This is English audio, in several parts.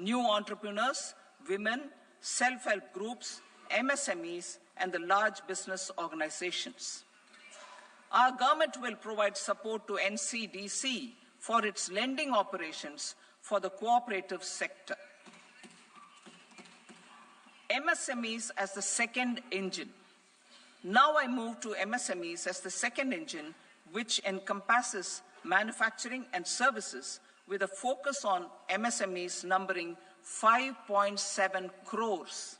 new entrepreneurs, women, self-help groups, MSMEs, and the large business organizations. Our government will provide support to NCDC for its lending operations for the cooperative sector. MSMEs as the second engine. Now I move to MSMEs as the second engine, which encompasses manufacturing and services with a focus on MSMEs numbering 5.7 crores.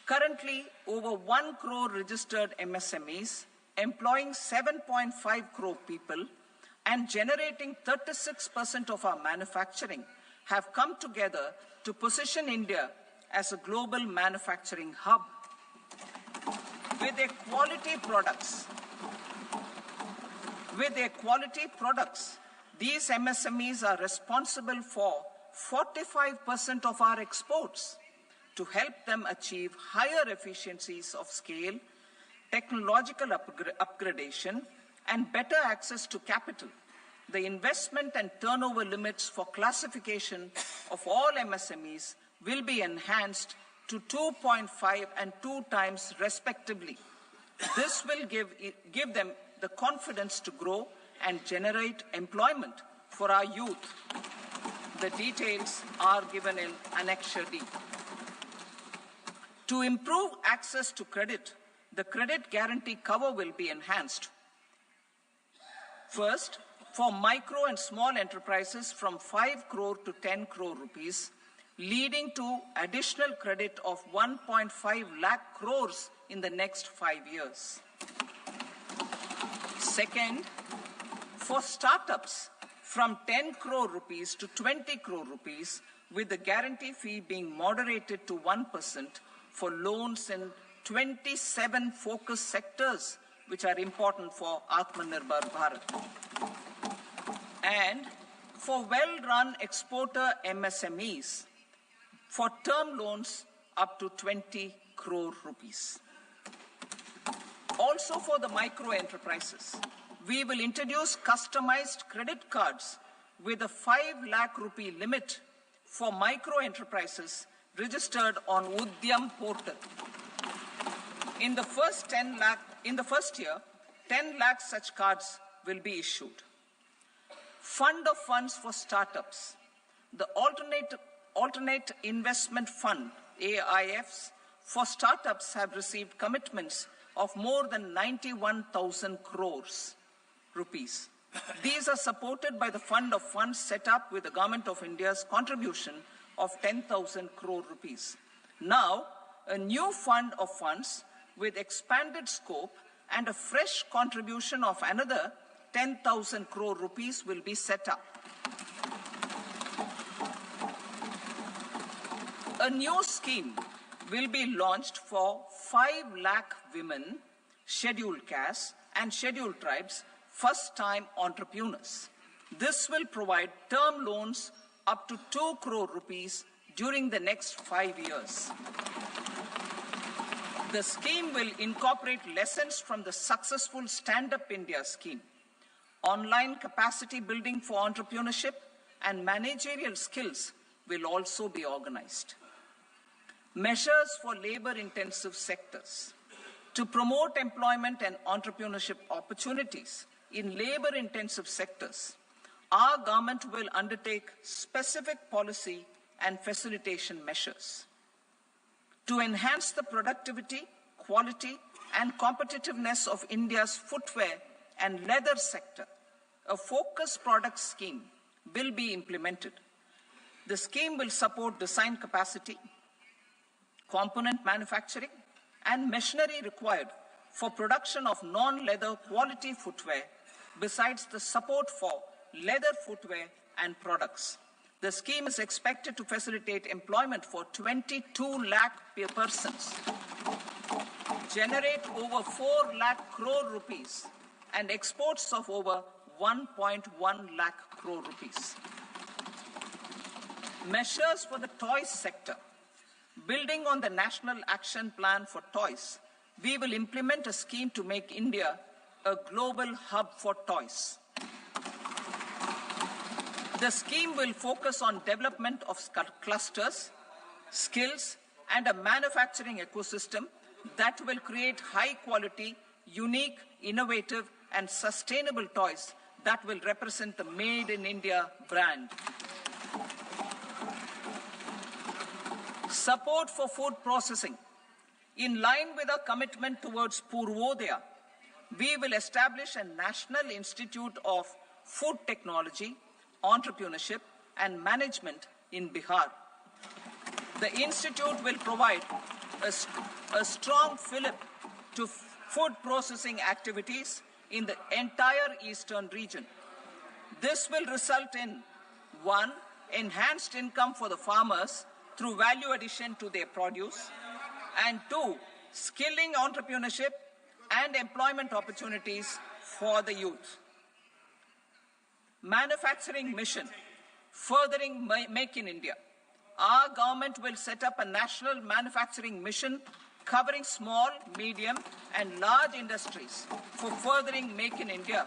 Currently, over 1 crore registered MSMEs, employing 7.5 crore people and generating 36% of our manufacturing have come together to position India as a global manufacturing hub. With their quality products, these MSMEs are responsible for 45% of our exports. To help them achieve higher efficiencies of scale, technological upgradation, and better access to capital, the investment and turnover limits for classification of all MSMEs will be enhanced to 2.5 and 2 times respectively. This will give them the confidence to grow and generate employment for our youth. The details are given in Annexure D. To improve access to credit, the credit guarantee cover will be enhanced. First, for micro and small enterprises from 5 crore to 10 crore rupees, leading to additional credit of 1.5 lakh crores in the next 5 years. Second, for startups from 10 crore rupees to 20 crore rupees, with the guarantee fee being moderated to 1% for loans in 27 focus sectors which are important for Atmanirbhar Bharat. And for well-run exporter MSMEs, for term loans up to 20 crore rupees. Also for the micro enterprises, we will introduce customized credit cards with a 5 lakh rupee limit for micro enterprises registered on Udyam portal. In the first year, 10 lakh such cards will be issued. Fund of funds for startups. The Alternate Investment Fund, AIFs, for startups have received commitments of more than 91,000 crores rupees. These are supported by the fund of funds set up with the Government of India's contribution of 10,000 crore rupees. Now, a new fund of funds with expanded scope and a fresh contribution of another 10,000 crore rupees will be set up. A new scheme will be launched for 5 lakh women, scheduled castes and scheduled tribes, first-time entrepreneurs. This will provide term loans up to 2 crore rupees during the next 5 years. The scheme will incorporate lessons from the successful Stand Up India scheme. Online capacity building for entrepreneurship and managerial skills will also be organized. Measures for labor-intensive sectors. To promote employment and entrepreneurship opportunities in labor-intensive sectors, our government will undertake specific policy and facilitation measures. To enhance the productivity, quality, and competitiveness of India's footwear and leather sector, a focused product scheme will be implemented. The scheme will support design capacity, component manufacturing, and machinery required for production of non-leather quality footwear, besides the support for leather footwear and products. The scheme is expected to facilitate employment for 22 lakh persons, generate over 4 lakh crore rupees, and exports of over 1.1 lakh crore rupees. Measures for the toys sector. Building on the National Action Plan for Toys, we will implement a scheme to make India a global hub for toys. The scheme will focus on development of clusters, skills, and a manufacturing ecosystem that will create high-quality, unique, innovative, and sustainable toys that will represent the Made in India brand. Support for food processing. In line with our commitment towards Purvodaya, we will establish a National Institute of Food Technology, Entrepreneurship and Management in Bihar. The institute will provide a strong fillip to food processing activities in the entire eastern region. This will result in 1. Enhanced income for the farmers through value addition to their produce, and 2. Skilling entrepreneurship and employment opportunities for the youth. Manufacturing mission, furthering Make in India. Our government will set up a national manufacturing mission covering small, medium, and large industries for furthering Make in India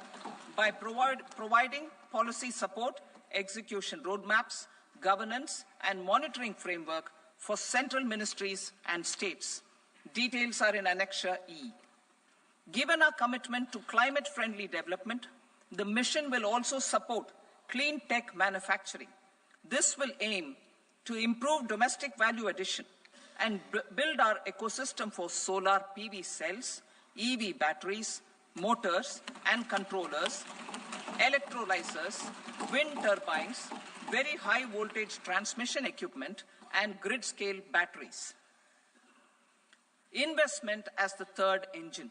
by providing policy support, execution roadmaps, governance, and monitoring framework for central ministries and states. Details are in Annexure E. Given our commitment to climate-friendly development, the mission will also support clean tech manufacturing. This will aim to improve domestic value addition and build our ecosystem for solar PV cells, EV batteries, motors and controllers, electrolyzers, wind turbines, very high voltage transmission equipment, and grid-scale batteries. Investment as the third engine.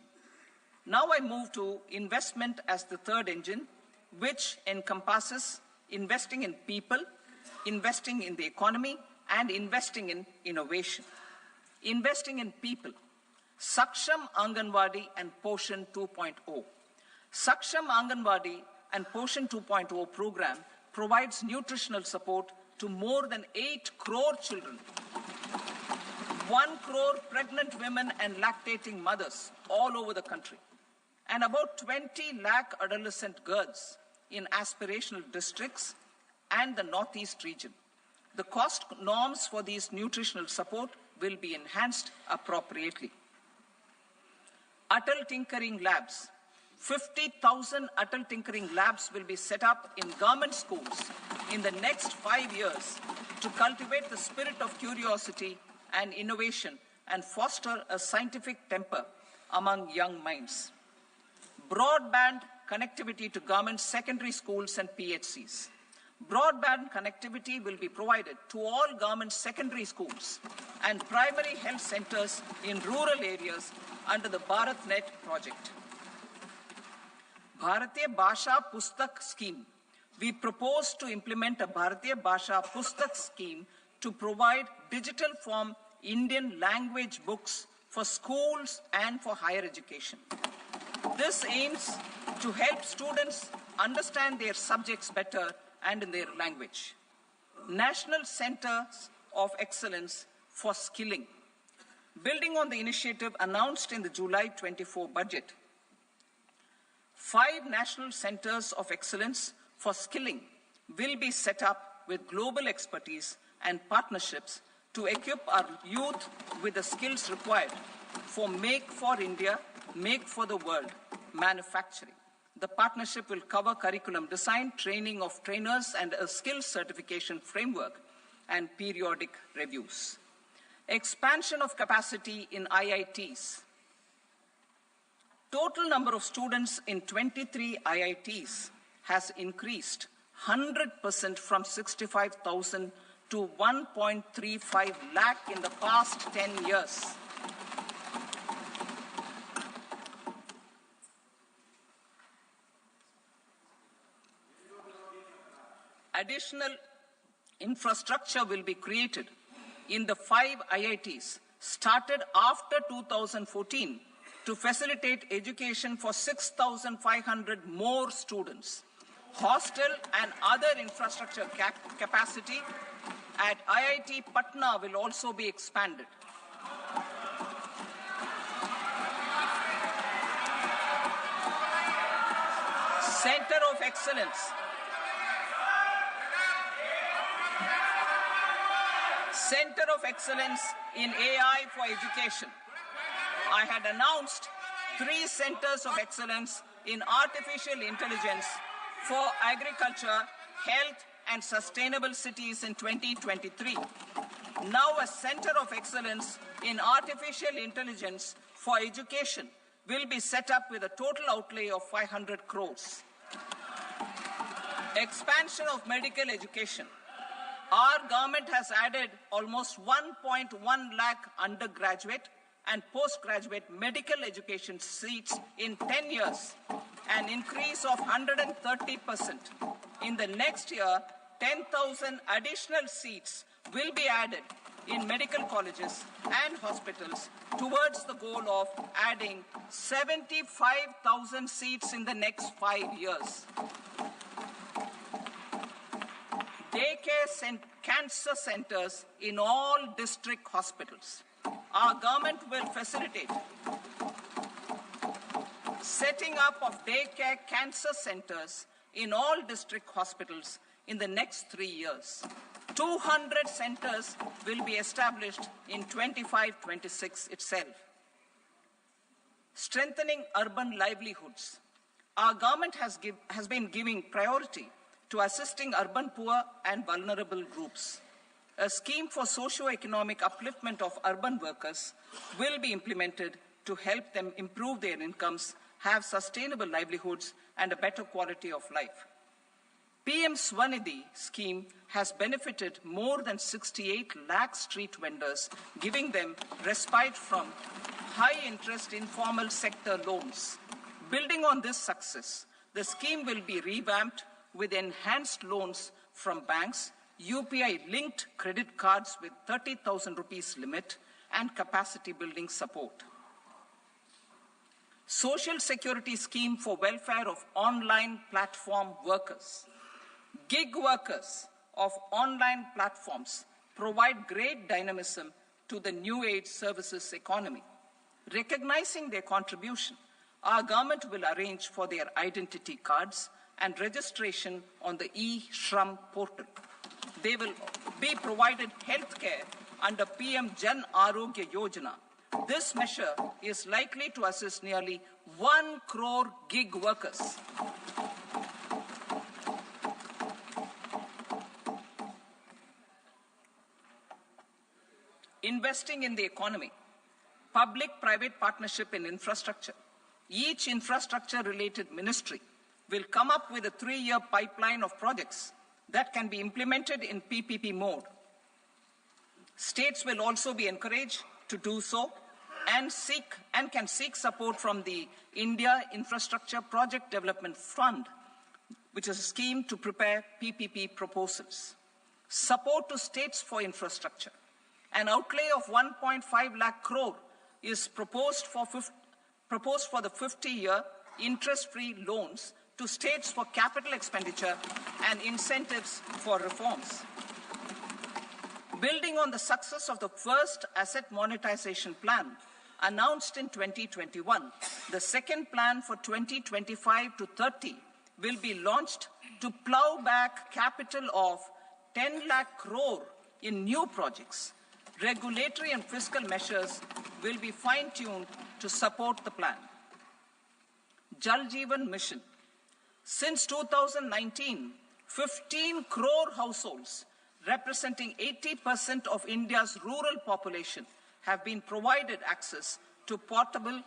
Now I move to investment as the third engine, which encompasses investing in people, investing in the economy, and investing in innovation. Investing in people. Saksham Anganwadi and Poshan 2.0. Saksham Anganwadi and Poshan 2.0 program provides nutritional support to more than 8 crore children, 1 crore pregnant women and lactating mothers all over the country, and about 20 lakh adolescent girls in aspirational districts and the Northeast region. The cost norms for these nutritional support will be enhanced appropriately. Atal Tinkering Labs. 50,000 Atal Tinkering Labs will be set up in government schools in the next 5 years to cultivate the spirit of curiosity and innovation and foster a scientific temper among young minds. Broadband connectivity to government secondary schools and PHCs. Broadband connectivity will be provided to all government secondary schools and primary health centers in rural areas under the BharatNet project. Bharatiya Bhasha Pustak Scheme. We propose to implement a Bharatiya Bhasha Pustak scheme to provide digital form Indian language books for schools and for higher education. This aims to help students understand their subjects better and in their language. National Centers of Excellence for Skilling. Building on the initiative announced in the July 24 budget, 5 National Centers of Excellence for Skilling will be set up with global expertise and partnerships to equip our youth with the skills required for Make for India, Make for the World manufacturing. The partnership will cover curriculum design, training of trainers, and a skills certification framework and periodic reviews. Expansion of capacity in IITs. Total number of students in 23 IITs has increased 100% from 65,000 to 1.35 lakh in the past 10 years. Additional infrastructure will be created in the 5 IITs started after 2014 to facilitate education for 6,500 more students. Hostel and other infrastructure capacity at IIT Patna will also be expanded. Center of Excellence. Center of Excellence in AI for Education. I had announced 3 centers of excellence in artificial intelligence for agriculture, health, and sustainable cities in 2023. Now a center of excellence in artificial intelligence for education will be set up with a total outlay of 500 crores. Expansion of medical education. Our government has added almost 1.1 lakh undergraduate and postgraduate medical education seats in 10 years, an increase of 130%. In the next year, 10,000 additional seats will be added in medical colleges and hospitals towards the goal of adding 75,000 seats in the next 5 years. Daycare cancer centers in all district hospitals. Our government will facilitate setting up of daycare cancer centers in all district hospitals in the next 3 years. 200 centers will be established in 25-26 itself. Strengthening urban livelihoods. Our government has been giving priority to assisting urban poor and vulnerable groups. A scheme for socio-economic upliftment of urban workers will be implemented to help them improve their incomes, have sustainable livelihoods, and a better quality of life. PM Swanidhi scheme has benefited more than 68 lakh street vendors, giving them respite from high-interest informal sector loans. Building on this success, the scheme will be revamped with enhanced loans from banks, UPI-linked credit cards with 30,000 rupees limit, and capacity building support. Social Security scheme for welfare of online platform workers. Gig workers of online platforms provide great dynamism to the new age services economy. Recognizing their contribution, our government will arrange for their identity cards and registration on the e-Shram portal. They will be provided health care under PM Jan Arogya Yojana. This measure is likely to assist nearly 1 crore gig workers. Investing in the economy. Public-private partnership in infrastructure. Each infrastructure-related ministry will come up with a 3-year pipeline of projects that can be implemented in PPP mode. States will also be encouraged to do so and can seek support from the India Infrastructure Project Development Fund, which is a scheme to prepare PPP proposals. Support to states for infrastructure. An outlay of 1.5 lakh crore is proposed for the 50-year interest-free loans to states for capital expenditure and incentives for reforms. Building on the success of the first asset monetization plan announced in 2021, the second plan for 2025 to 30 will be launched to plow back capital of 10 lakh crore in new projects. Regulatory and fiscal measures will be fine-tuned to support the plan. Jal Jeevan Mission. Since 2019, 15 crore households, representing 80% of India's rural population, have been provided access to portable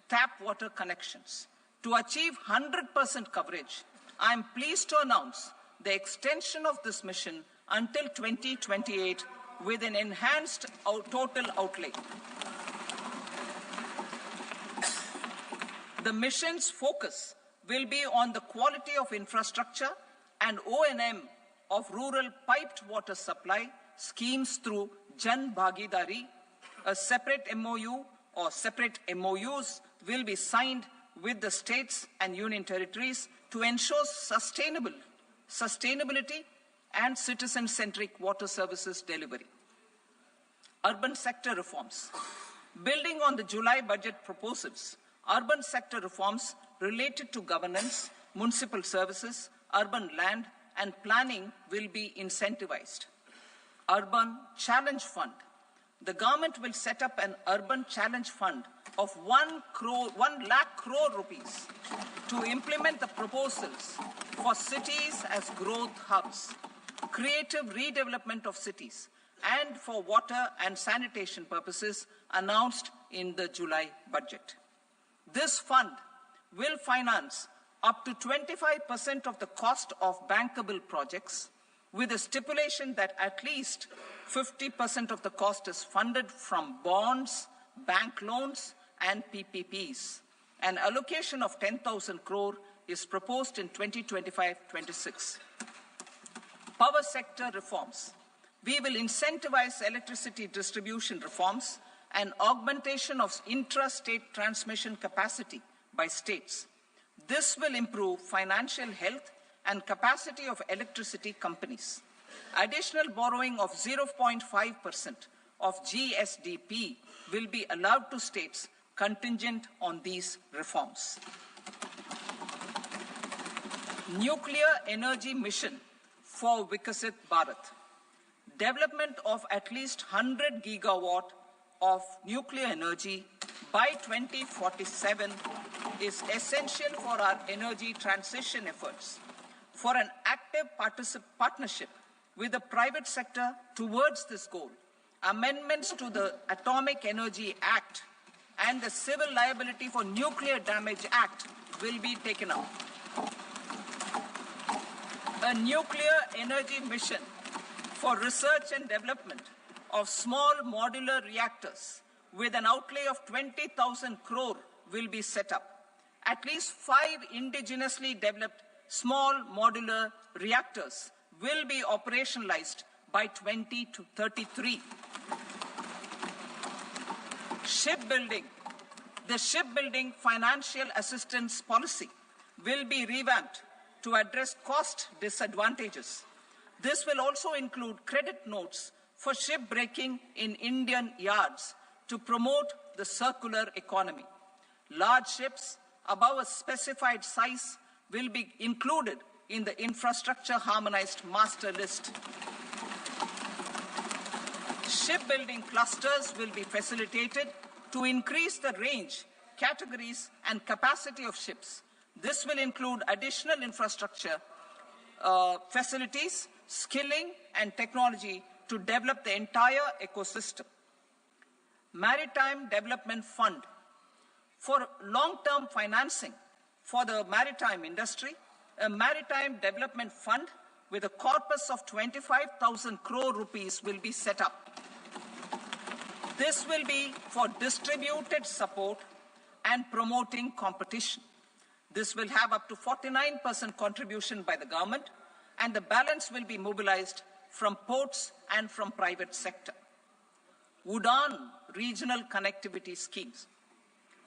tap water connections. To achieve 100% coverage, I am pleased to announce the extension of this mission until 2028 with an enhanced total outlay. The mission's focus will be on the quality of infrastructure and O&M of rural piped water supply schemes through Jan Bhagidari. A separate MOU or separate MOUs will be signed with the states and union territories to ensure sustainability and citizen-centric water services delivery. Urban sector reforms. Building on the July budget proposals, urban sector reforms related to governance, municipal services, urban land, and planning will be incentivized. Urban Challenge Fund. The government will set up an Urban Challenge Fund of 1 lakh crore rupees to implement the proposals for cities as growth hubs, creative redevelopment of cities, and for water and sanitation purposes announced in the July budget. This fund will finance up to 25% of the cost of bankable projects, with a stipulation that at least 50% of the cost is funded from bonds, bank loans, and PPPs. An allocation of 10,000 crore is proposed in 2025-26. Power sector reforms. We will incentivize electricity distribution reforms and augmentation of intra-state transmission capacity by states. This will improve financial health and capacity of electricity companies. Additional borrowing of 0.5% of GSDP will be allowed to states contingent on these reforms. Nuclear energy mission for Vikasit Bharat. Development of at least 100 gigawatt of nuclear energy by 2047 is essential for our energy transition efforts. For an active partnership with the private sector towards this goal, amendments to the Atomic Energy Act and the Civil Liability for Nuclear Damage Act will be taken up. A nuclear energy mission for research and development of small modular reactors with an outlay of 20,000 crore will be set up. At least 5 indigenously developed small modular reactors will be operationalized by 2033. Shipbuilding. The shipbuilding financial assistance policy will be revamped to address cost disadvantages. This will also include credit notes for shipbreaking in Indian yards to promote the circular economy. Large ships above a specified size will be included in the infrastructure harmonized master list. Shipbuilding clusters will be facilitated to increase the range, categories, and capacity of ships. This will include additional infrastructure, facilities, skilling, and technology to develop the entire ecosystem. Maritime Development Fund. For long-term financing for the maritime industry, a Maritime Development Fund with a corpus of 25,000 crore rupees will be set up. This will be for distributed support and promoting competition. This will have up to 49% contribution by the government, and the balance will be mobilized from ports and from private sector. UDAN regional connectivity schemes.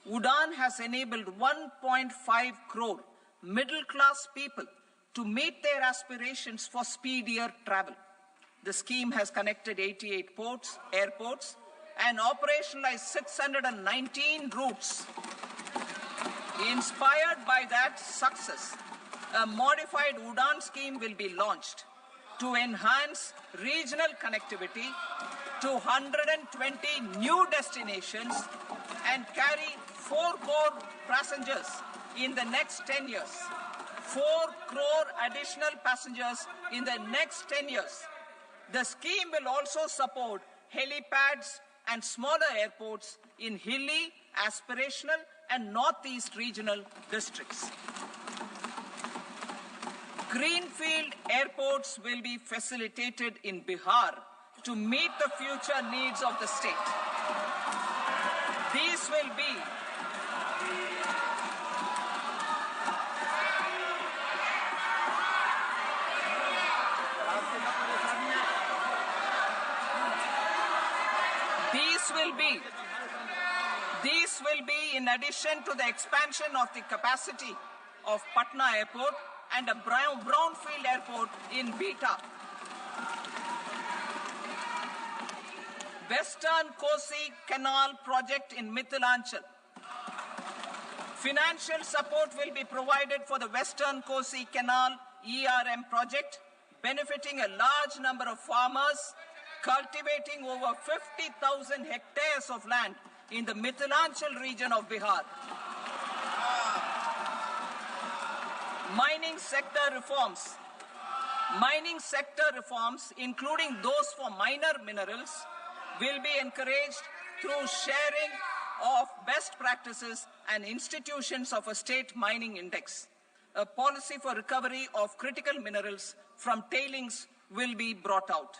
UDAN has enabled 1.5 crore middle-class people to meet their aspirations for speedier travel. The scheme has connected 88 airports, and operationalized 619 routes. Inspired by that success, a modified UDAN scheme will be launched to enhance regional connectivity to 120 new destinations and carry 4 crore passengers in the next 10 years. 4 crore additional passengers in the next 10 years. The scheme will also support helipads and smaller airports in hilly, aspirational, and northeast regional districts. Greenfield airports will be facilitated in Bihar to meet the future needs of the state. These will be These will be in addition to the expansion of the capacity of Patna Airport and a brownfield airport in Beta. Western Kosi Canal project in Mithilanchal. Financial support will be provided for the Western Kosi Canal ERM project, benefiting a large number of farmers cultivating over 50,000 hectares of land in the Mithilanchal region of Bihar. Mining sector reforms, including those for minor minerals, will be encouraged through sharing of best practices and institutions of a state mining index. A policy for recovery of critical minerals from tailings will be brought out.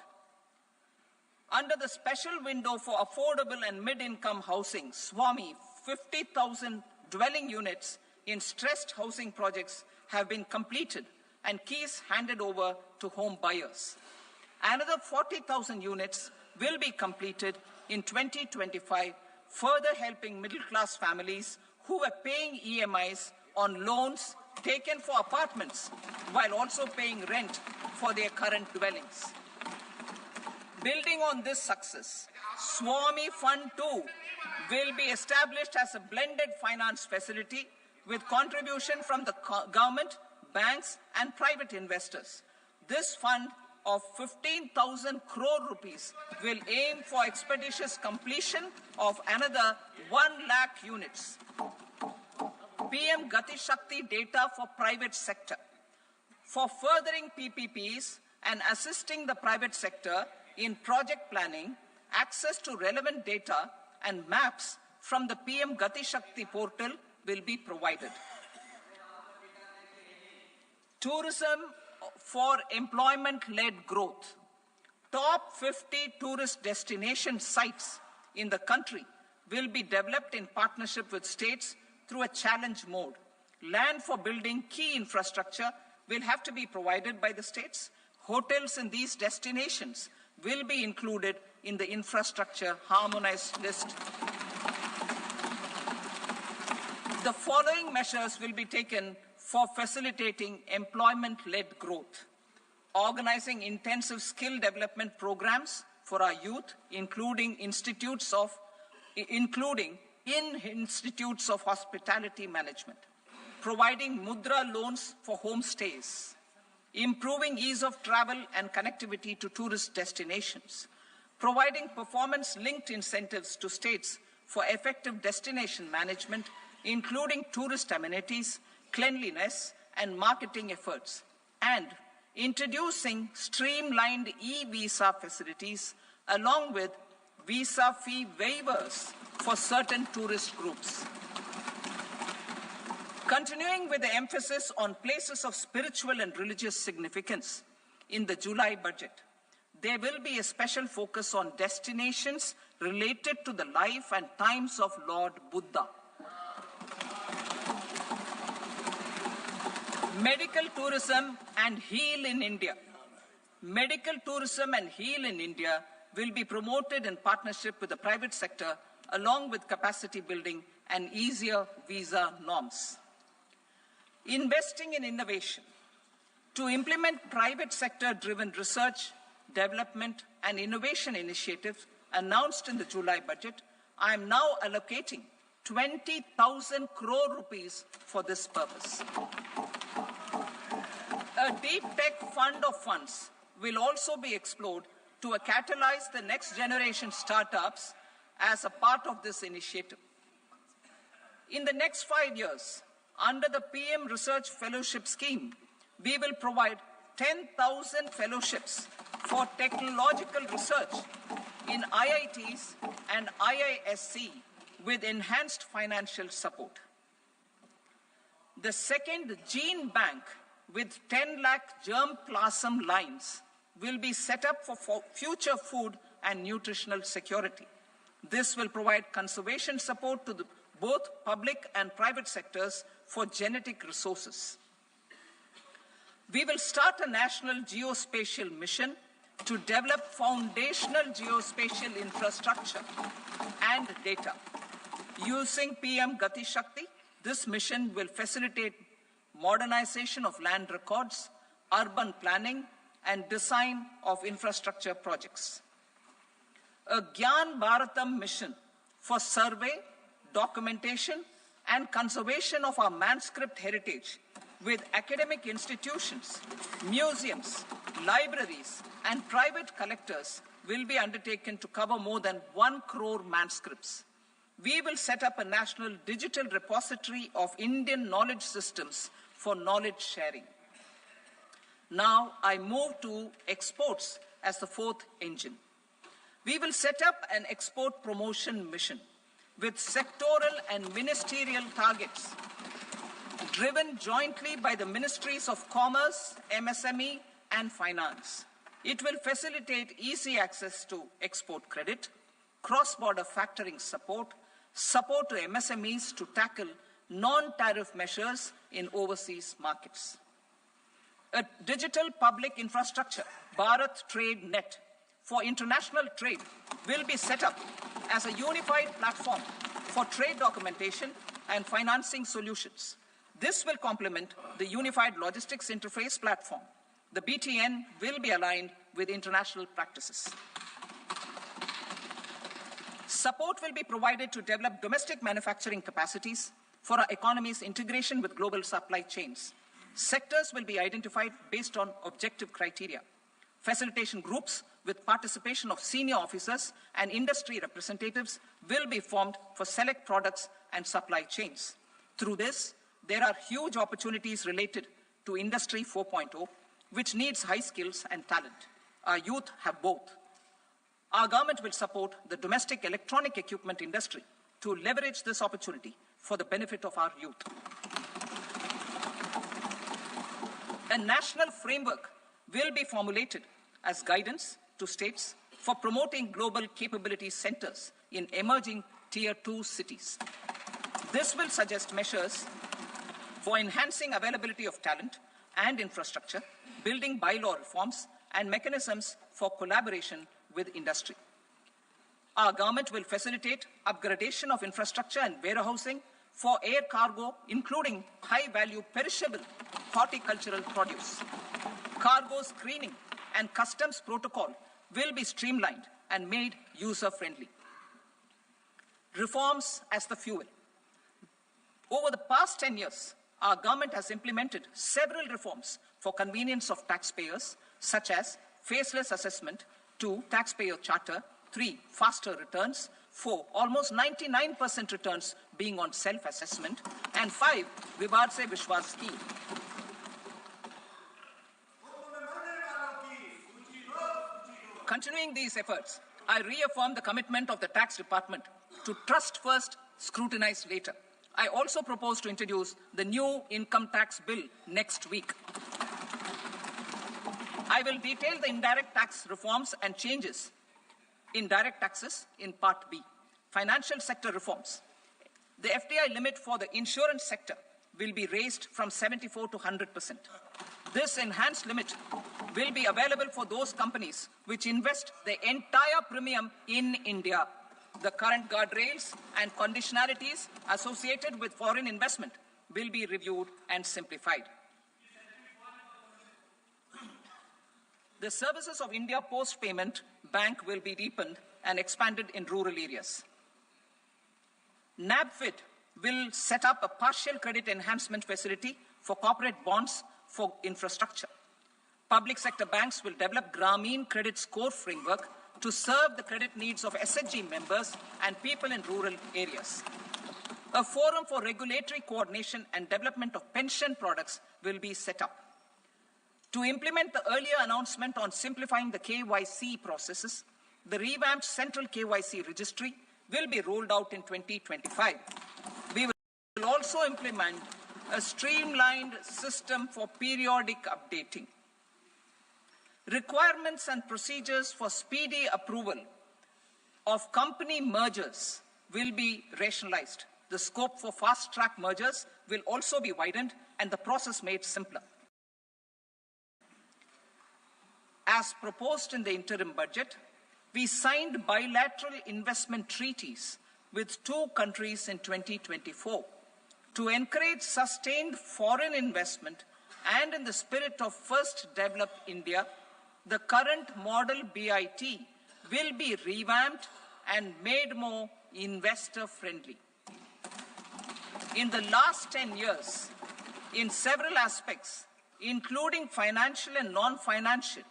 Under the special window for affordable and mid-income housing, SWAMI, 50,000 dwelling units in stressed housing projects have been completed and keys handed over to home buyers. Another 40,000 units will be completed in 2025, further helping middle-class families who were paying EMIs on loans taken for apartments while also paying rent for their current dwellings. Building on this success, SWAMI Fund 2 will be established as a blended finance facility with contribution from the government, banks and private investors. This fund of 15,000 crore rupees will aim for expeditious completion of another 1 lakh units. PM Gati Shakti data for private sector. For furthering PPPs and assisting the private sector in project planning, access to relevant data and maps from the PM Gati Shakti portal will be provided. Tourism for employment-led growth. Top 50 tourist destination sites in the country will be developed in partnership with states through a challenge mode. Land for building key infrastructure will have to be provided by the states. Hotels in these destinations will be included in the infrastructure harmonized list. The following measures will be taken for facilitating employment-led growth. Organizing intensive skill development programs for our youth, including in institutes of hospitality management. Providing mudra loans for homestays. Improving ease of travel and connectivity to tourist destinations. Providing performance-linked incentives to states for effective destination management, including tourist amenities, cleanliness, and marketing efforts. And introducing streamlined e-visa facilities along with visa fee waivers for certain tourist groups. Continuing with the emphasis on places of spiritual and religious significance, in the July budget, there will be a special focus on destinations related to the life and times of Lord Buddha. Medical tourism and heal in India. Medical tourism and heal in India will be promoted in partnership with the private sector, along with capacity building and easier visa norms. Investing in innovation. To implement private sector-driven research, development and innovation initiatives announced in the July budget, I am now allocating 20,000 crore rupees for this purpose. A deep tech fund of funds will also be explored to catalyze the next generation startups as a part of this initiative. In the next 5 years, under the PM Research Fellowship Scheme, we will provide 10,000 fellowships for technological research in IITs and IISc with enhanced financial support. The second gene bank with 10 lakh germ plasm lines will be set up for future food and nutritional security. This will provide conservation support to both public and private sectors for genetic resources. We will start a national geospatial mission to develop foundational geospatial infrastructure and data. Using PM Gati Shakti, this mission will facilitate modernization of land records, urban planning, and design of infrastructure projects. A Gyan Bharatam mission for survey, documentation, and conservation of our manuscript heritage with academic institutions, museums, libraries, and private collectors will be undertaken to cover more than 1 crore manuscripts. We will set up a national digital repository of Indian knowledge systems for knowledge sharing. Now I move to exports as the fourth engine. We will set up an export promotion mission with sectoral and ministerial targets driven jointly by the Ministries of Commerce, MSME, and Finance. It will facilitate easy access to export credit, cross-border factoring support, support to MSMEs to tackle non-tariff measures in overseas markets. A digital public infrastructure, Bharat Trade Net, for international trade will be set up as a unified platform for trade documentation and financing solutions. This will complement the Unified Logistics Interface platform. The BTN will be aligned with international practices. Support will be provided to develop domestic manufacturing capacities for our economy's integration with global supply chains. Sectors will be identified based on objective criteria. Facilitation groups with participation of senior officers and industry representatives will be formed for select products and supply chains. Through this, there are huge opportunities related to Industry 4.0, which needs high skills and talent. Our youth have both. Our government will support the domestic electronic equipment industry to leverage this opportunity for the benefit of our youth. A national framework will be formulated as guidance to states for promoting global capability centers in emerging Tier 2 cities. This will suggest measures for enhancing availability of talent and infrastructure, building bylaw reforms, and mechanisms for collaboration with industry. Our government will facilitate upgradation of infrastructure and warehousing for air cargo, including high-value perishable horticultural produce. Cargo screening and customs protocol will be streamlined and made user-friendly. Reforms as the fuel. Over the past 10 years, our government has implemented several reforms for convenience of taxpayers, such as faceless assessment, 2, taxpayer charter, 3, faster returns, 4, almost 99% returns being on self-assessment, and 5, Vivad Se Vishwas scheme. Continuing these efforts, I reaffirm the commitment of the tax department to trust first, scrutinize later. I also propose to introduce the new income tax bill next week. I will detail the indirect tax reforms and changes in direct taxes in Part B. Financial sector reforms. The FDI limit for the insurance sector will be raised from 74 to 100%. This enhanced limit will be available for those companies which invest the entire premium in India. The current guardrails and conditionalities associated with foreign investment will be reviewed and simplified. The services of India Post Payment Bank will be deepened and expanded in rural areas. NABFID will set up a partial credit enhancement facility for corporate bonds for infrastructure. Public sector banks will develop Grameen Credit Score Framework to serve the credit needs of SHG members and people in rural areas. A forum for regulatory coordination and development of pension products will be set up. To implement the earlier announcement on simplifying the KYC processes, the revamped Central KYC Registry will be rolled out in 2025. We will also implement a streamlined system for periodic updating. Requirements and procedures for speedy approval of company mergers will be rationalized. The scope for fast-track mergers will also be widened and the process made simpler. As proposed in the interim budget, we signed bilateral investment treaties with 2 countries in 2024 to encourage sustained foreign investment, and in the spirit of First Develop India, the current model BIT will be revamped and made more investor-friendly. In the last 10 years, in several aspects, including financial and non-financial,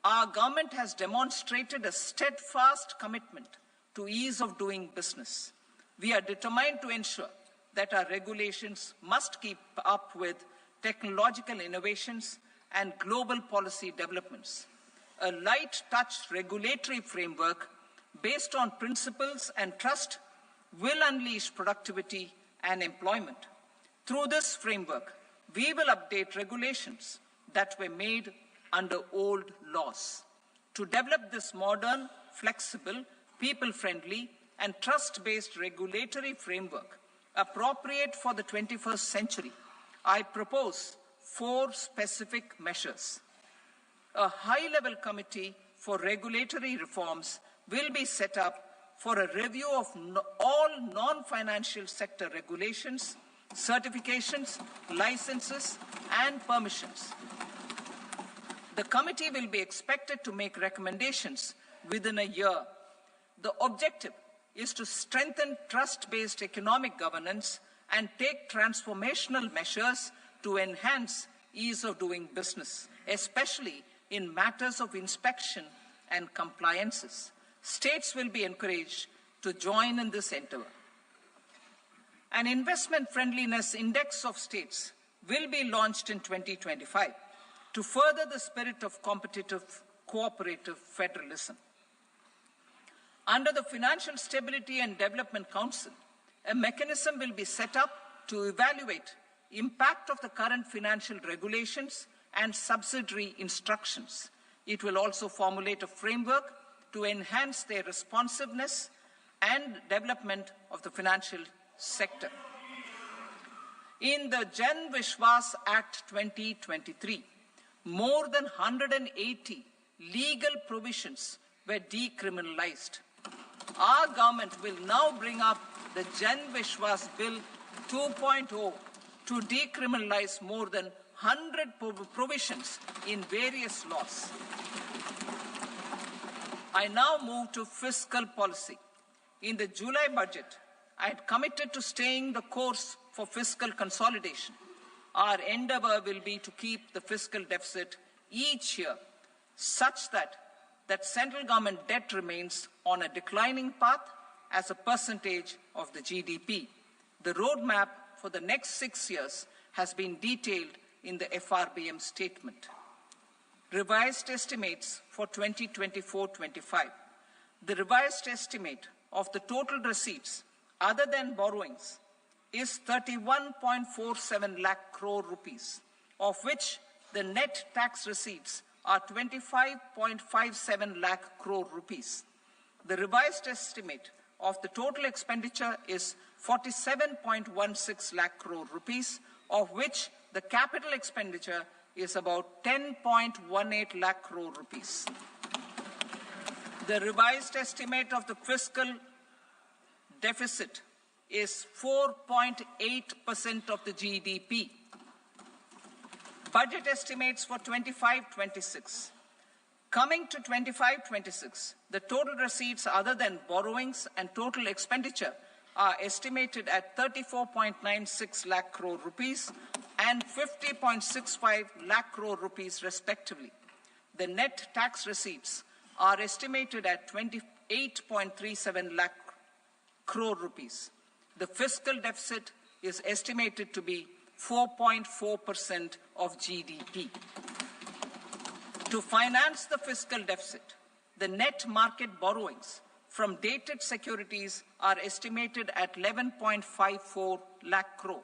Our government has demonstrated a steadfast commitment to ease of doing business. We are determined to ensure that our regulations must keep up with technological innovations and global policy developments. A light-touch regulatory framework based on principles and trust will unleash productivity and employment. Through this framework, we will update regulations that were made under old laws. To develop this modern, flexible, people-friendly, and trust-based regulatory framework appropriate for the 21st century, I propose 4 specific measures. A high-level committee for regulatory reforms will be set up for a review of all non-financial sector regulations, certifications, licenses, and permissions. The committee will be expected to make recommendations within a year. The objective is to strengthen trust-based economic governance and take transformational measures to enhance ease of doing business, especially in matters of inspection and compliances. States will be encouraged to join in this endeavor. An investment friendliness index of states will be launched in 2025 to further the spirit of competitive, cooperative federalism. Under the Financial Stability and Development Council, a mechanism will be set up to evaluate impact of the current financial regulations and subsidiary instructions. It will also formulate a framework to enhance their responsiveness and development of the financial sector. In the Jan Vishwas Act 2023, more than 180 legal provisions were decriminalized. Our government will now bring up the Jan Vishwas Bill 2.0 to decriminalize more than 100 provisions in various laws. I now move to fiscal policy. In the July budget, I had committed to staying the course for fiscal consolidation. Our endeavor will be to keep the fiscal deficit each year such that central government debt remains on a declining path as a percentage of the GDP. The roadmap for the next 6 years has been detailed in the FRBM statement. Revised estimates for 2024-25. The revised estimate of the total receipts other than borrowings is 31.47 lakh crore rupees, of which the net tax receipts are 25.57 lakh crore rupees. The revised estimate of the total expenditure is 47.16 lakh crore rupees, of which the capital expenditure is about 10.18 lakh crore rupees. The revised estimate of the fiscal deficit is 4.8% of the GDP. Budget estimates for 25-26. Coming to 25-26, the total receipts other than borrowings and total expenditure are estimated at 34.96 lakh crore rupees and 50.65 lakh crore rupees respectively. The net tax receipts are estimated at 28.37 lakh crore rupees. The fiscal deficit is estimated to be 4.4% of GDP. To finance the fiscal deficit, the net market borrowings from dated securities are estimated at 11.54 lakh crore.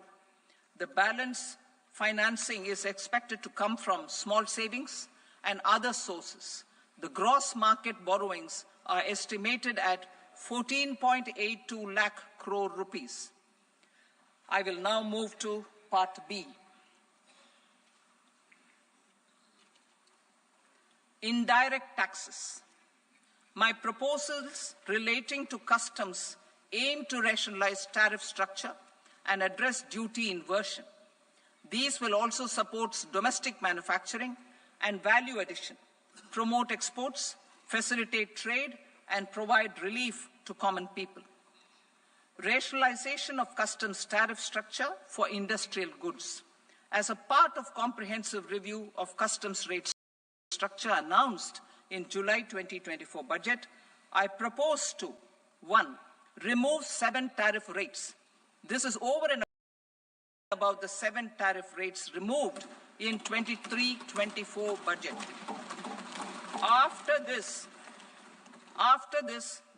The balance financing is expected to come from small savings and other sources. The gross market borrowings are estimated at 14.82 lakh crore rupees. I will now move to Part B. Indirect taxes. My proposals relating to customs aim to rationalize tariff structure and address duty inversion. These will also support domestic manufacturing and value addition, promote exports, facilitate trade, and provide relief to common people. Rationalization of customs tariff structure for industrial goods. As a part of comprehensive review of customs rate structure announced in July 2024 budget, I propose to, 1, remove 7 tariff rates. This is over and above the 7 tariff rates removed in 23-24 budget. After this,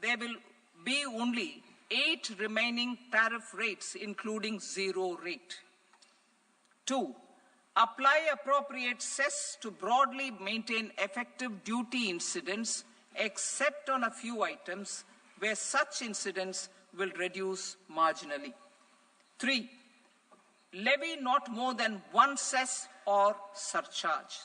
there will be only 8 remaining tariff rates, including 0 rate. 2, apply appropriate cess to broadly maintain effective duty incidence, except on a few items where such incidence will reduce marginally. 3, levy not more than 1 cess or surcharge.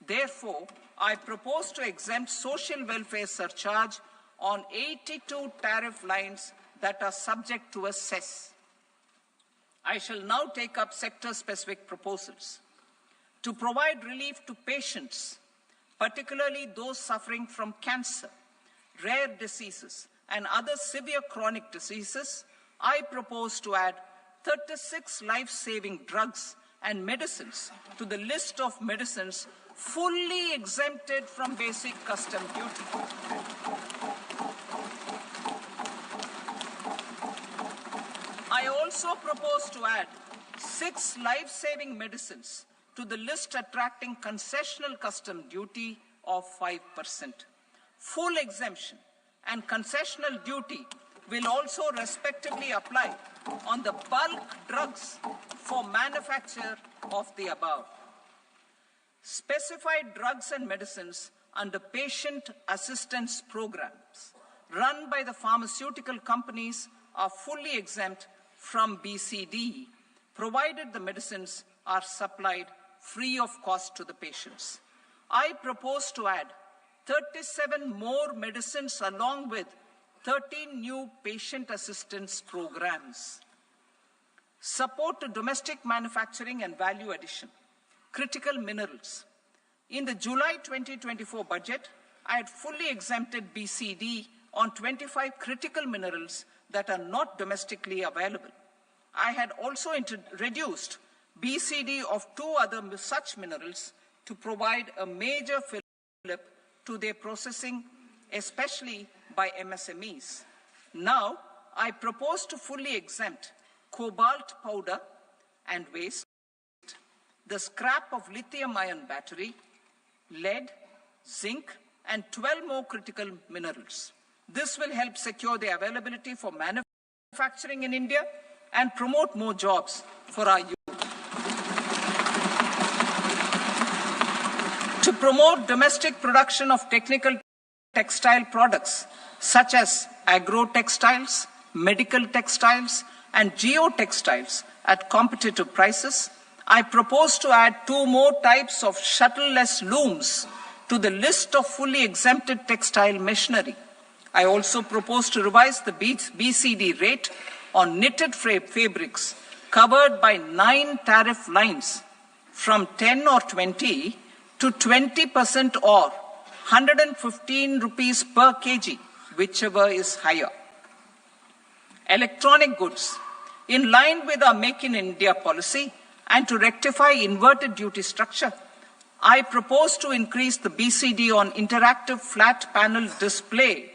Therefore, I propose to exempt social welfare surcharge on 82 tariff lines that are subject to a cess. I shall now take up sector-specific proposals. To provide relief to patients, particularly those suffering from cancer, rare diseases, and other severe chronic diseases, I propose to add 36 life-saving drugs and medicines to the list of medicines fully exempted from basic custom duty. I also propose to add 6 life-saving medicines to the list attracting concessional custom duty of 5%. Full exemption and concessional duty will also respectively apply on the bulk drugs for manufacture of the above. Specified drugs and medicines under patient assistance programs run by the pharmaceutical companies are fully exempt from BCD, provided the medicines are supplied free of cost to the patients. I propose to add 37 more medicines along with 13 new patient assistance programs. Support to domestic manufacturing and value addition. Critical minerals. In the July 2024 budget, I had fully exempted BCD on 25 critical minerals that are not domestically available. I had also reduced BCD of 2 other such minerals to provide a major fillip to their processing, especially by MSMEs. Now, I propose to fully exempt cobalt powder and waste, the scrap of lithium-ion battery, lead, zinc, and 12 more critical minerals. This will help secure the availability for manufacturing in India and promote more jobs for our youth. To promote domestic production of technical textile products such as agro-textiles, medical textiles, and geotextiles at competitive prices, I propose to add 2 more types of shuttle-less looms to the list of fully exempted textile machinery. I also propose to revise the BCD rate on knitted fabrics covered by 9 tariff lines from 10 or 20 to 20% or 115 rupees per kg, whichever is higher. Electronic goods. In line with our Make in India policy and to rectify inverted duty structure, I propose to increase the BCD on interactive flat panel display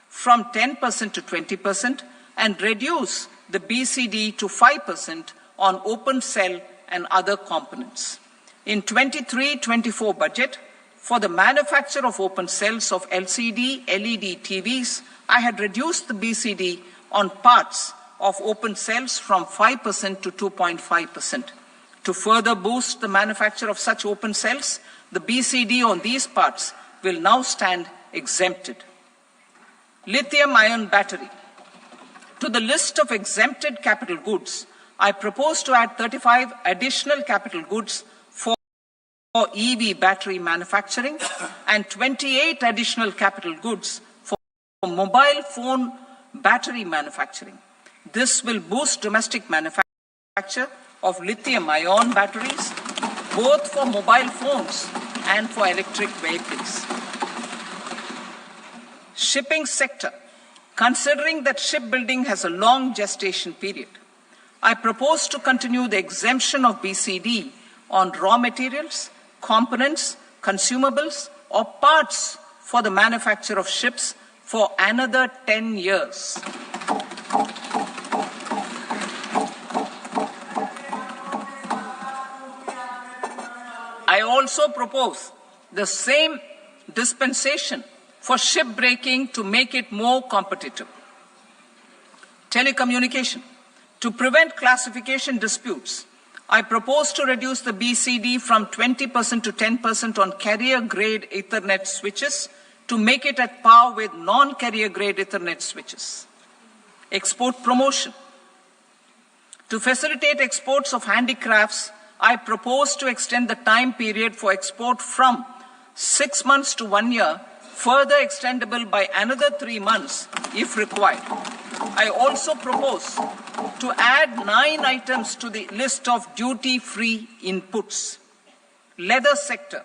from 10% to 20% and reduce the BCD to 5% on open cell and other components. In 23-24 budget, for the manufacture of open cells of LCD, LED TVs, I had reduced the BCD on parts of open cells from 5% to 2.5%. To further boost the manufacture of such open cells, the BCD on these parts will now stand exempted. Lithium-ion battery. To the list of exempted capital goods, I propose to add 35 additional capital goods for EV battery manufacturing and 28 additional capital goods for mobile phone battery manufacturing. This will boost domestic manufacture of lithium-ion batteries, both for mobile phones and for electric vehicles. Shipping sector. Considering that shipbuilding has a long gestation period, I propose to continue the exemption of BCD on raw materials, components, consumables, or parts for the manufacture of ships for another 10 years. I also propose the same dispensation for shipbreaking to make it more competitive. Telecommunication. To prevent classification disputes, I propose to reduce the BCD from 20% to 10% on carrier-grade Ethernet switches to make it at par with non-carrier-grade Ethernet switches. Export promotion. To facilitate exports of handicrafts, I propose to extend the time period for export from 6 months to 1 year, further extendable by another 3 months if required. I also propose to add 9 items to the list of duty-free inputs. Leather sector.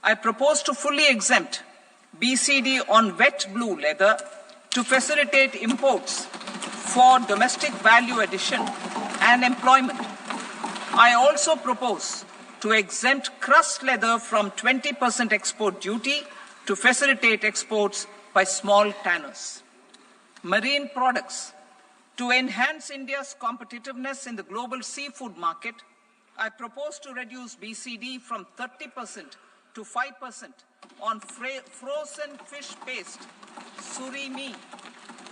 I propose to fully exempt BCD on wet blue leather to facilitate imports for domestic value addition and employment. I also propose to exempt crust leather from 20% export duty to facilitate exports by small tanners. Marine products. To enhance India's competitiveness in the global seafood market, I propose to reduce BCD from 30% to 5% on frozen fish paste, surimi,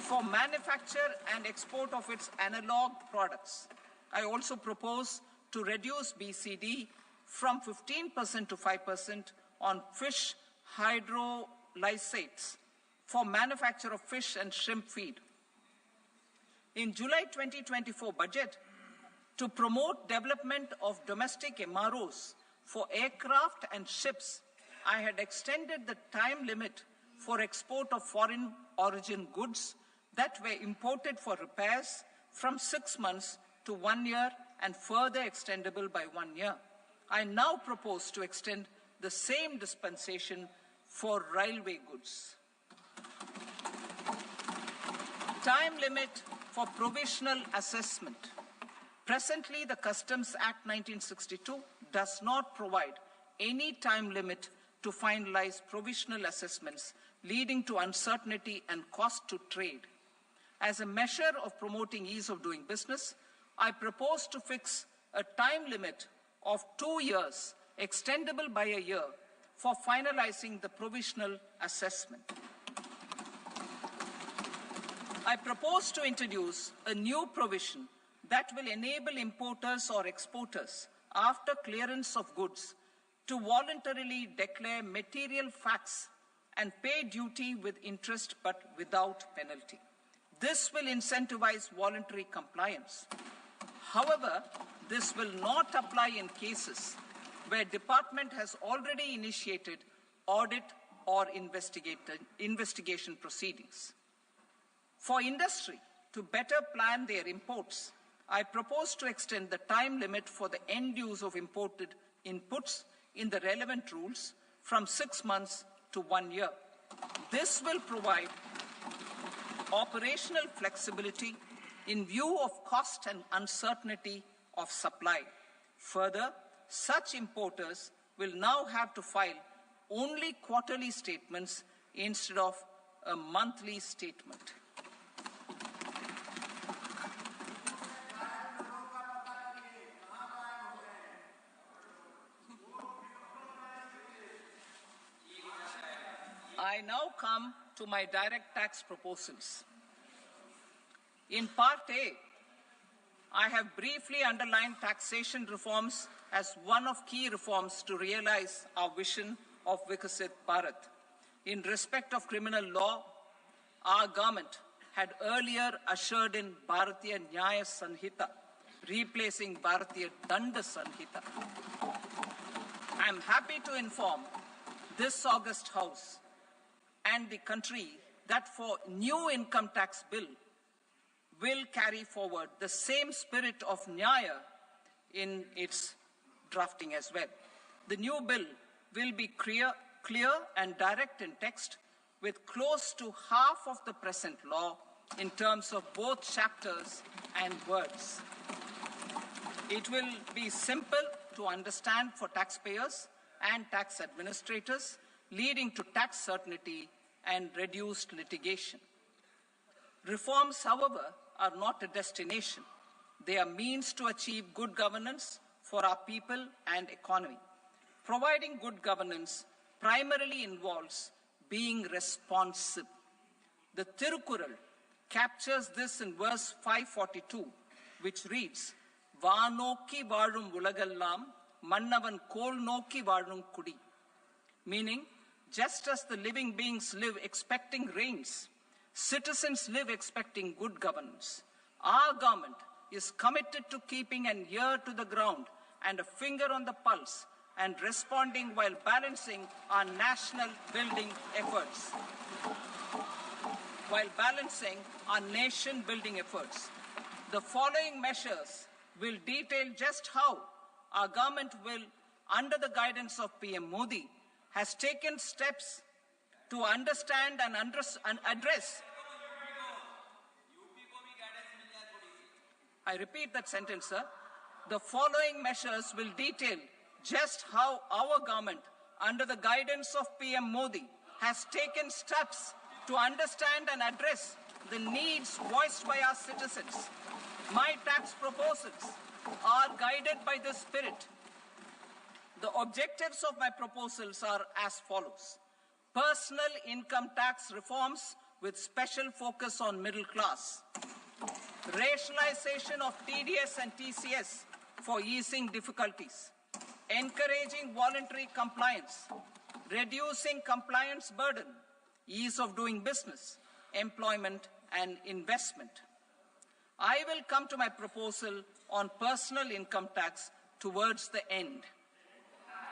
for manufacture and export of its analog products. I also propose to reduce BCD from 15% to 5% on fish hydrolysates for manufacture of fish and shrimp feed. In July 2024 budget, to promote development of domestic MROs for aircraft and ships, I had extended the time limit for export of foreign origin goods that were imported for repairs from 6 months to 1 year and further extendable by 1 year. I now propose to extend the same dispensation for railway goods. Time limit for provisional assessment. Presently, the Customs Act 1962 does not provide any time limit to finalize provisional assessments, leading to uncertainty and cost to trade. As a measure of promoting ease of doing business, I propose to fix a time limit of 2 years, extendable by a year, for finalizing the provisional assessment. I propose to introduce a new provision that will enable importers or exporters, after clearance of goods, to voluntarily declare material facts and pay duty with interest but without penalty. This will incentivize voluntary compliance. However, this will not apply in cases where department has already initiated audit or investigation proceedings. For industry to better plan their imports, I propose to extend the time limit for the end use of imported inputs in the relevant rules from 6 months to 1 year. This will provide operational flexibility in view of cost and uncertainty of supply. Further, such importers will now have to file only quarterly statements instead of a monthly statement. I now come to my direct tax proposals. In Part A, I have briefly underlined taxation reforms as one of key reforms to realize our vision of Vikasit Bharat. In respect of criminal law, our government had earlier ushered in Bharatiya Nyaya Sanhita, replacing Bharatiya Danda Sanhita. I am happy to inform this august House and the country that for new income tax bill will carry forward the same spirit of Nyaya in its drafting as well. The new bill will be clear and direct in text, with close to half of the present law in terms of both chapters and words. It will be simple to understand for taxpayers and tax administrators leading to tax certainty and reduced litigation. Reforms, however, are not a destination. They are means to achieve good governance for our people and economy. Providing good governance primarily involves being responsive. The Tirukural captures this in verse 542, which reads, "Vaanokki vaazhum ulagallam, mannavan kol nokki vaazhum kudi." Meaning, just as the living beings live expecting rains, citizens live expecting good governance. Our government is committed to keeping an ear to the ground and a finger on the pulse and responding while balancing our national building efforts. The following measures will detail just how our government will, under the guidance of PM Modi, has taken steps to understand and address. I repeat that sentence, sir. The following measures will detail just how our government, under the guidance of PM Modi, has taken steps to understand and address the needs voiced by our citizens. My tax proposals are guided by this spirit. The objectives of my proposals are as follows. Personal income tax reforms with special focus on middle class. Rationalization of TDS and TCS for easing difficulties. Encouraging voluntary compliance. Reducing compliance burden. Ease of doing business, employment and investment. I will come to my proposal on personal income tax towards the end.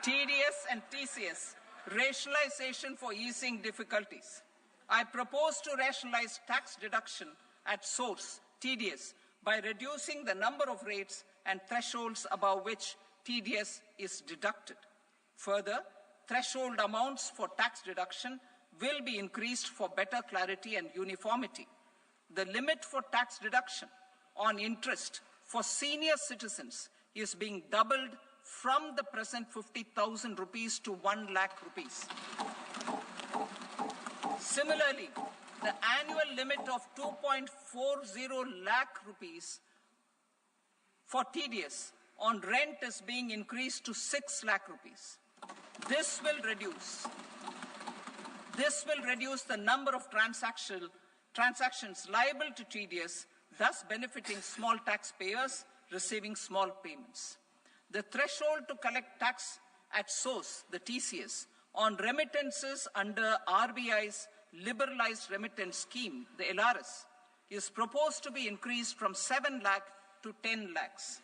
TDS and TCS, rationalization for easing difficulties. I propose to rationalize tax deduction at source, TDS, by reducing the number of rates and thresholds above which TDS is deducted. Further, threshold amounts for tax deduction will be increased for better clarity and uniformity. The limit for tax deduction on interest for senior citizens is being doubled from the present 50,000 rupees to 1 lakh rupees. Similarly, the annual limit of 2.40 lakh rupees for TDS on rent is being increased to 6 lakh rupees. This will reduce the number of transactions liable to TDS, thus benefiting small taxpayers receiving small payments. The threshold to collect tax at source, the TCS, on remittances under RBI's liberalized remittance scheme, the LRS, is proposed to be increased from 7 lakh to 10 lakhs.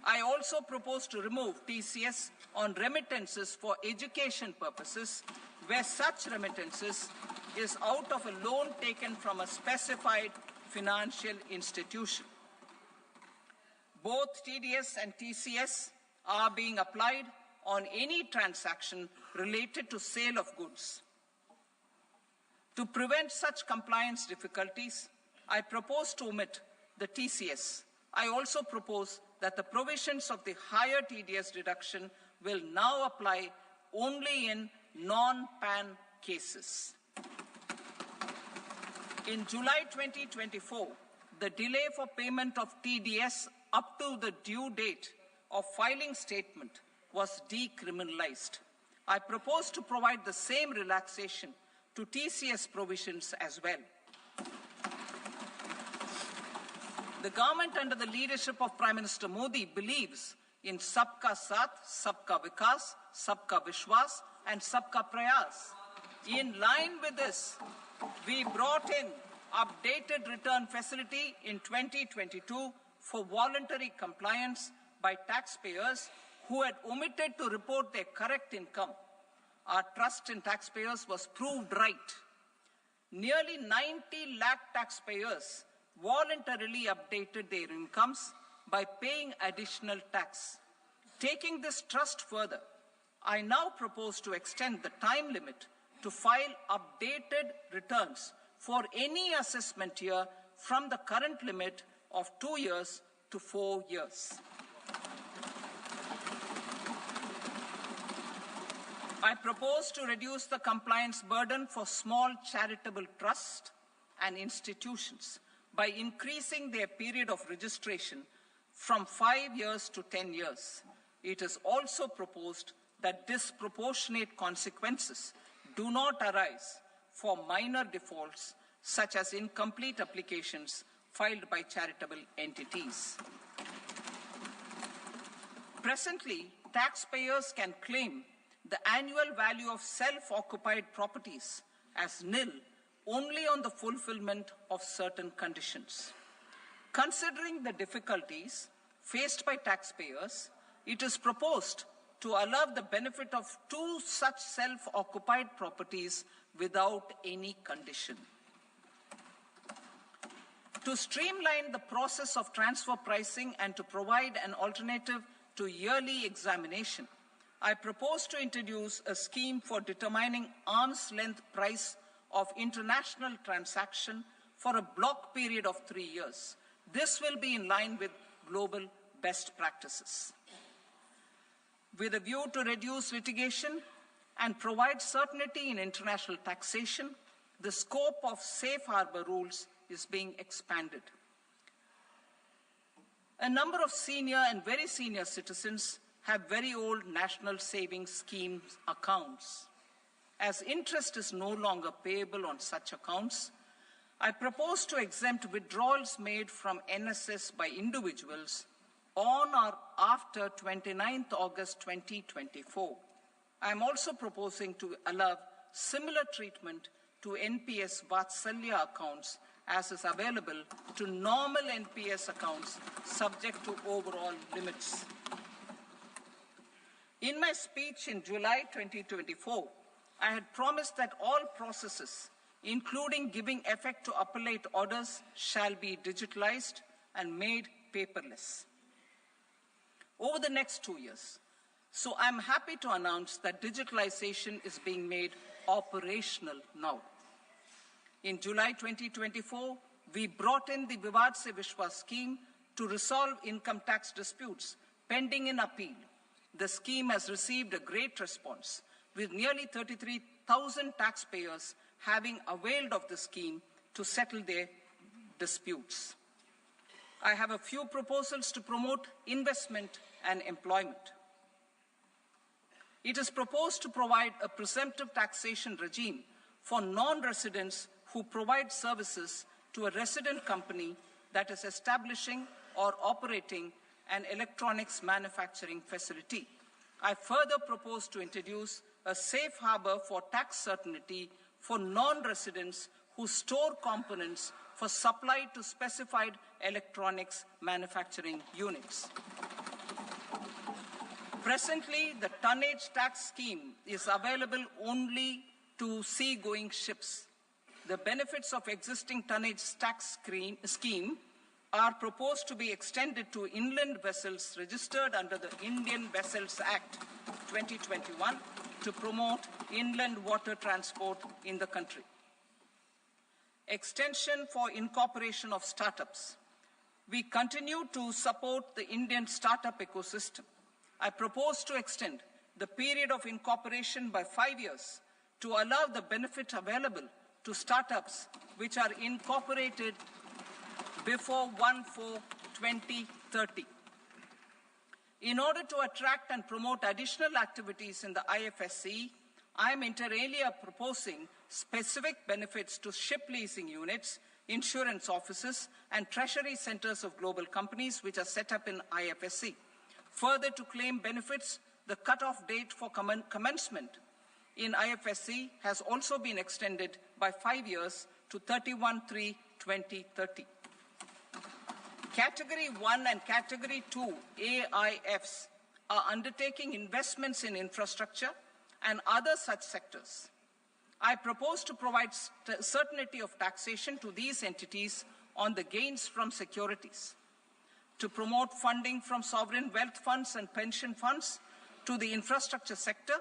I also propose to remove TCS on remittances for education purposes, where such remittances is out of a loan taken from a specified financial institution. Both TDS and TCS are being applied on any transaction related to sale of goods. To prevent such compliance difficulties, I propose to omit the TCS. I also propose that the provisions of the higher TDS deduction will now apply only in non-PAN cases. In July 2024, the delay for payment of TDS up to the due date of filing statement was decriminalized. I propose to provide the same relaxation to TCS provisions as well. The government under the leadership of Prime Minister Modi believes in Sabka Saath, Sabka Vikas, Sabka Vishwas and Sabka Prayas. In line with this, we brought in updated return facility in 2022 for voluntary compliance by taxpayers who had omitted to report their correct income. Our trust in taxpayers was proved right. Nearly 90 lakh taxpayers voluntarily updated their incomes by paying additional tax. Taking this trust further, I now propose to extend the time limit to file updated returns for any assessment year from the current limit of 2 years to 4 years. I propose to reduce the compliance burden for small charitable trusts and institutions by increasing their period of registration from 5 years to 10 years. It is also proposed that disproportionate consequences do not arise for minor defaults, such as incomplete applications filed by charitable entities. Presently, taxpayers can claim the annual value of self-occupied properties as nil only on the fulfillment of certain conditions. Considering the difficulties faced by taxpayers, it is proposed to allow the benefit of 2 such self-occupied properties without any condition. To streamline the process of transfer pricing and to provide an alternative to yearly examination, I propose to introduce a scheme for determining arm's length price of international transaction for a block period of 3 years. This will be in line with global best practices. With a view to reduce litigation and provide certainty in international taxation, the scope of safe harbor rules is being expanded. A number of senior and very senior citizens have very old national savings schemes accounts. As interest is no longer payable on such accounts, I propose to exempt withdrawals made from NSS by individuals on or after 29th August 2024. I am also proposing to allow similar treatment to NPS Vatsalya accounts as is available to normal NPS accounts subject to overall limits. In my speech in July 2024, I had promised that all processes, including giving effect to appellate orders, shall be digitalized and made paperless over the next 2 years. So I'm happy to announce that digitalization is being made operational now. In July 2024, we brought in the Vivad Se Vishwas scheme to resolve income tax disputes pending in appeal. The scheme has received a great response, with nearly 33,000 taxpayers having availed of the scheme to settle their disputes. I have a few proposals to promote investment and employment. It is proposed to provide a presumptive taxation regime for non-residents who provide services to a resident company that is establishing or operating an electronics manufacturing facility. I further propose to introduce a safe harbor for tax certainty for non-residents who store components for supply to specified electronics manufacturing units. Presently, the tonnage tax scheme is available only to seagoing ships. The benefits of existing tonnage tax scheme are proposed to be extended to inland vessels registered under the Indian Vessels Act 2021 to promote inland water transport in the country. Extension for incorporation of startups. We continue to support the Indian startup ecosystem. I propose to extend the period of incorporation by 5 years to allow the benefit available to startups which are incorporated before 1/4/2030. In order to attract and promote additional activities in the IFSC, I am inter alia proposing specific benefits to ship leasing units, insurance offices, and treasury centers of global companies which are set up in IFSC. Further, to claim benefits, the cutoff date for commencement in IFSC has also been extended by 5 years to 31/3/2030. Category 1 and Category 2 AIFs are undertaking investments in infrastructure and other such sectors. I propose to provide certainty of taxation to these entities on the gains from securities, to promote funding from sovereign wealth funds and pension funds to the infrastructure sector.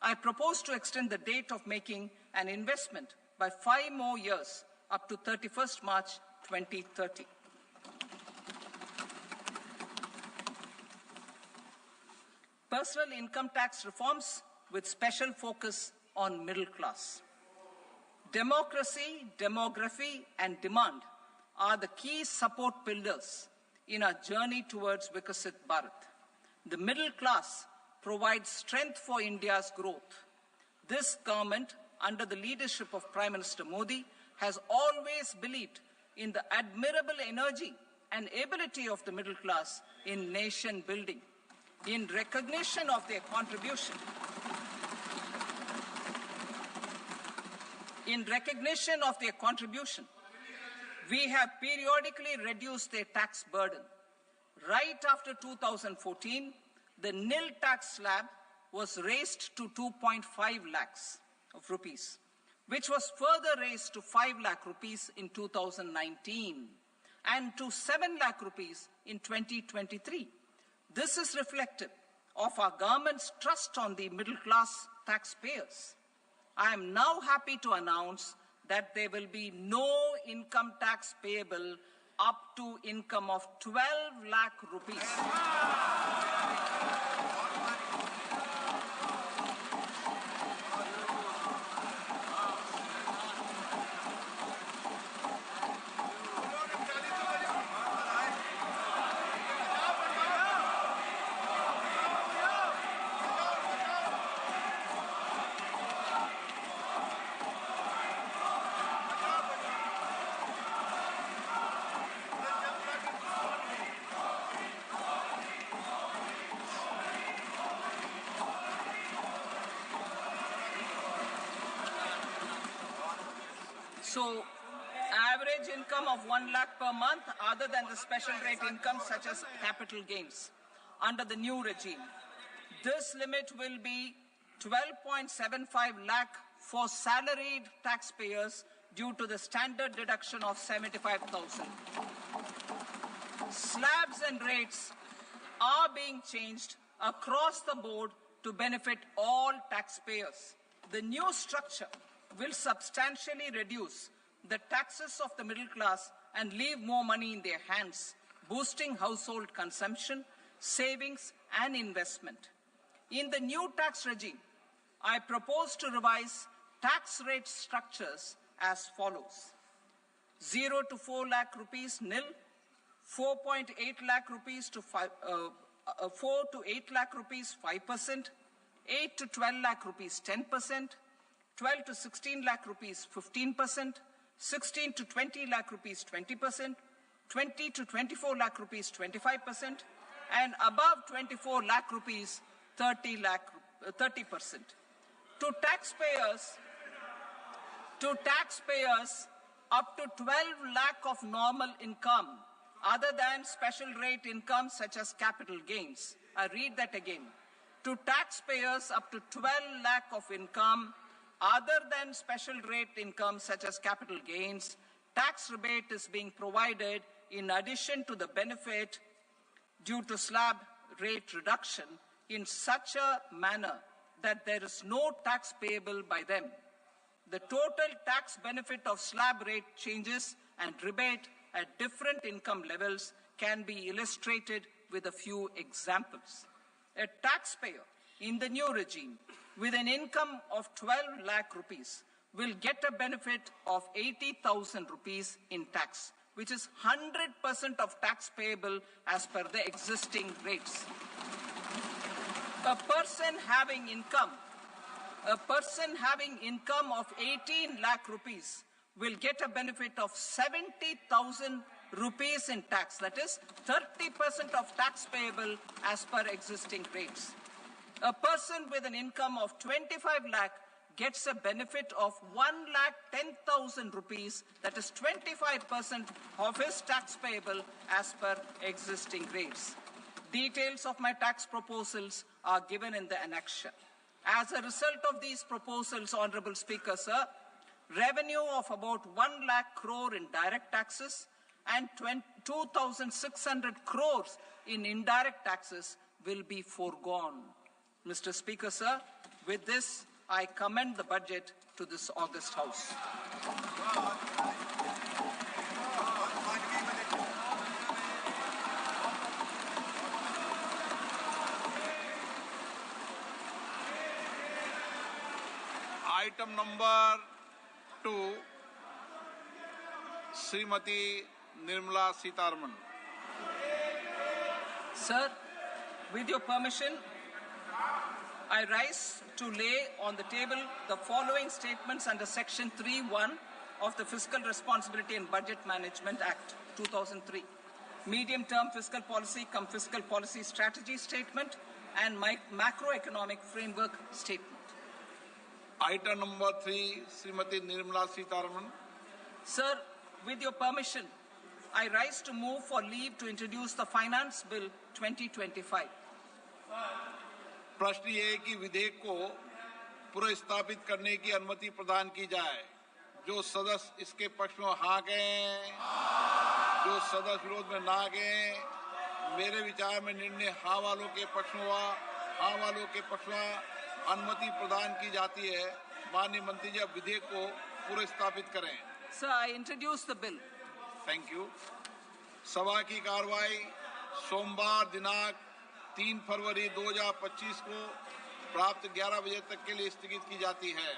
I propose to extend the date of making an investment by 5 more years up to 31st March 2030. Personal income tax reforms with special focus on middle class. Democracy, demography, and demand are the key support pillars in our journey towards Vikasit Bharat. The middle class provides strength for India's growth. This government, under the leadership of Prime Minister Modi, has always believed in the admirable energy and ability of the middle class in nation building. In recognition of their contribution, we have periodically reduced their tax burden. Right after 2014, the nil tax slab was raised to 2.5 lakhs of rupees, which was further raised to 5 lakh rupees in 2019 and to 7 lakh rupees in 2023. This is reflective of our government's trust on the middle class taxpayers. I am now happy to announce that there will be no income tax payable up to income of 12 lakh rupees. So, average income of 1 lakh per month other than the special rate income such as capital gains under the new regime. This limit will be 12.75 lakh for salaried taxpayers due to the standard deduction of 75,000. Slabs and rates are being changed across the board to benefit all taxpayers. The new structure will substantially reduce the taxes of the middle class and leave more money in their hands, boosting household consumption, savings, and investment. In the new tax regime, I propose to revise tax rate structures as follows: 0 to 4 lakh rupees nil, 4.8 lakh rupees to 4 to 8 lakh rupees 5%, 8 to 12 lakh rupees 10%, 12 to 16 lakh rupees 15%, 16 to 20 lakh rupees 20%, 20 to 24 lakh rupees 25%, and above 24 lakh rupees 30%. To taxpayers up to 12 lakh of normal income other than special rate income such as capital gains. I read that again. To taxpayers up to 12 lakh of income other than special rate income such as capital gains, tax rebate is being provided in addition to the benefit due to slab rate reduction in such a manner that there is no tax payable by them. The total tax benefit of slab rate changes and rebate at different income levels can be illustrated with a few examples. A taxpayer in the new regime with an income of 12 lakh rupees will get a benefit of 80,000 rupees in tax, which is 100% of tax payable as per the existing rates. A person having income of 18 lakh rupees will get a benefit of 70,000 rupees in tax, that is 30% of tax payable as per existing rates. A person with an income of 25 lakh gets a benefit of 1,10,000 rupees, that is 25% of his tax payable as per existing rates. Details of my tax proposals are given in the annexure. As a result of these proposals, Honorable Speaker, sir, revenue of about 1 lakh crore in direct taxes and 2,600 crores in indirect taxes will be foregone. Mr. Speaker, sir, with this, I commend the budget to this august House. Item number 2 Shrimati Nirmala Sitharaman. Sir, with your permission, I rise to lay on the table the following statements under Section 3(1) of the Fiscal Responsibility and Budget Management Act 2003. Medium-term fiscal policy cum fiscal policy strategy statement and macroeconomic framework statement. Item number 3 Shrimati Nirmala Sitharaman. Sir, with your permission, I rise to move for leave to introduce the Finance Bill 2025. प्रश्न ये है कि विधेयक को पुनर्स्थापित करने की अनुमति प्रदान की जाए। जो सदस्य इसके पक्ष में हाँ कहें, जो सदस्य विरोध में ना कहें। मेरे विचार में निर्णय हाँ वालों के पक्ष में हुआ। हाँ वालों के पक्ष में अनुमति प्रदान की जाती है। माननीय मंत्री जी, अब विधेयक को पुनर्स्थापित करें। Sir, I introduce the bill. Thank you. सभा की कार्रवाई सोमवार दिनांक 3 फरवरी 2025 को प्राप्त 11 बजे तक के लिए स्थगित की जाती है।